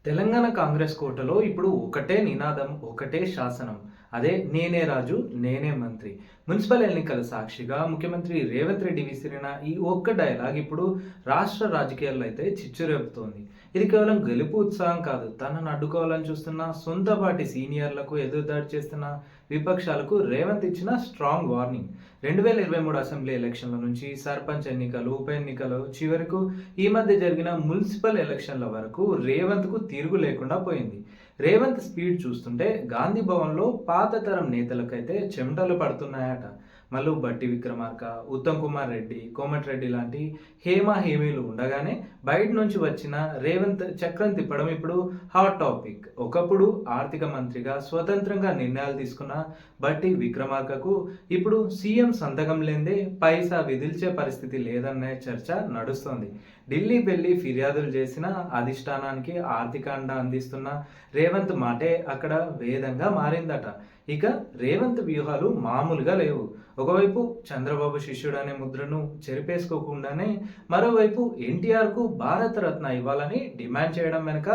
తెలంగాణ కాంగ్రెస్ కోటలో ఇప్పుడు ఒకటే నినాదం, ఒకటే శాసనం. అదే నేనే రాజు, నేనే మంత్రి. మున్సిపల్ ఎన్నికల సాక్షిగా ముఖ్యమంత్రి రేవంత్ రెడ్డి విసిరిన ఈ ఒక్క డైలాగ్ ఇప్పుడు రాష్ట్ర రాజకీయాల్లో అయితే చిచ్చురేపుతోంది. ఇది కేవలం గెలుపు ఉత్సాహం కాదు, తనను అడ్డుకోవాలని చూస్తున్న సొంత పార్టీ సీనియర్లకు ఎదురుదాడి చేస్తున్న విపక్షాలకు రేవంత్ ఇచ్చిన స్ట్రాంగ్ వార్నింగ్. 2023 అసెంబ్లీ ఎలక్షన్ల నుంచి సర్పంచ్ ఎన్నికలు, ఉప ఎన్నికలు, చివరకు ఈ మధ్య జరిగిన మున్సిపల్ ఎలక్షన్ల వరకు రేవంత్కు తిరుగు లేకుండా పోయింది. రేవంత్ స్పీడ్ చూస్తుంటే గాంధీ భవన్లో పాత తరం నేతలకైతే చెమటలు పడుతున్నాయట. మల్లు బట్టి విక్రమార్క, ఉత్తమ్ కుమార్ రెడ్డి, కోమటిరెడ్డి లాంటి హేమీలు ఉండగానే బయట నుంచి వచ్చిన రేవంత్ చక్రం తిప్పడం ఇప్పుడు హాట్ టాపిక్. ఒకప్పుడు ఆర్థిక మంత్రిగా స్వతంత్రంగా నిర్ణయాలు తీసుకున్న బట్టి విక్రమార్కకు ఇప్పుడు సీఎం సంతకం లేదే పైసా విధిల్చే పరిస్థితి లేదనే చర్చ నడుస్తోంది. ఢిల్లీ వెళ్ళి ఫిర్యాదులు చేసిన అధిష్టానానికి ఆర్థిక అండ అందిస్తున్న రేవంత్ మాటే అక్కడ వేదంగా మారిందట. ఇక రేవంత్ వ్యూహాలు మామూలుగా లేవు. ఒకవైపు చంద్రబాబు శిష్యుడు అనే ముద్రను చెరిపేసుకోకుండానే మరోవైపు ఎన్టీఆర్కు భారతరత్న ఇవ్వాలని డిమాండ్ చేయడం వెనుక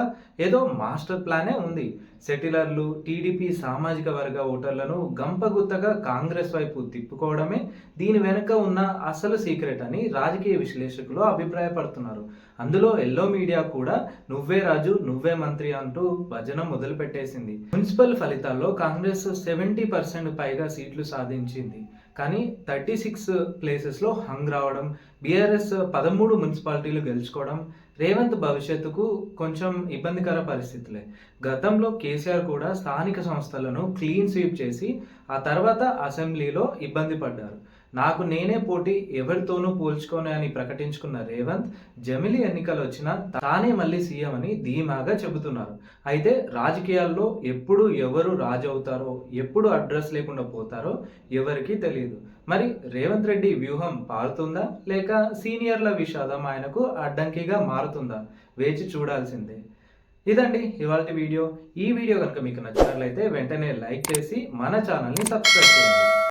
ఏదో మాస్టర్ ప్లానే ఉంది. సెటిలర్లు, టీడీపీ సామాజిక వర్గ ఓటర్లను గంపగుత్తగా కాంగ్రెస్ వైపు తిప్పుకోవడమే దీని వెనుక ఉన్న అసలు సీక్రెట్ అని రాజకీయ విశ్లేషకులు అభిప్రాయపడుతున్నారు. అందులో ఎల్లో మీడియా కూడా నువ్వే రాజు, నువ్వే మంత్రి అంటూ భజన మొదలు పెట్టేసింది. మున్సిపల్ ఫలితాల్లో కాంగ్రెస్ 70% పైగా సీట్లు సాధించింది. కానీ 36 ప్లేసెస్లో హంగ్ రావడం, బీఆర్ఎస్ 13 మున్సిపాలిటీలు గెలుచుకోవడం రేవంత్ భవిష్యత్తుకు కొంచెం ఇబ్బందికర పరిస్థితులే. గతంలో కేసీఆర్ కూడా స్థానిక సంస్థలను క్లీన్ స్వీప్ చేసి ఆ తర్వాత అసెంబ్లీలో ఇబ్బంది పడ్డారు. నాకు నేనే పోటీ, ఎవరితోనూ పోల్చుకోని అని ప్రకటించుకున్న రేవంత్ జమిలి ఎన్నికలు వచ్చినా తానే మళ్ళీ సీఎం అని ధీమాగా చెబుతున్నారు. అయితే రాజకీయాల్లో ఎప్పుడు ఎవరు రాజు అవుతారో, ఎప్పుడు అడ్రస్ లేకుండా పోతారో ఎవరికీ తెలియదు. మరి రేవంత్ రెడ్డి వ్యూహం పారుతుందా, లేక సీనియర్ల విషాదం ఆయనకు అడ్డంకిగా మారుతుందా? వేచి చూడాల్సిందే. ఇదండి ఇవాల్టి వీడియో. ఈ వీడియో కనుక మీకు నచ్చినట్లయితే వెంటనే లైక్ చేసి మన ఛానల్ని సబ్స్క్రైబ్ చేయండి.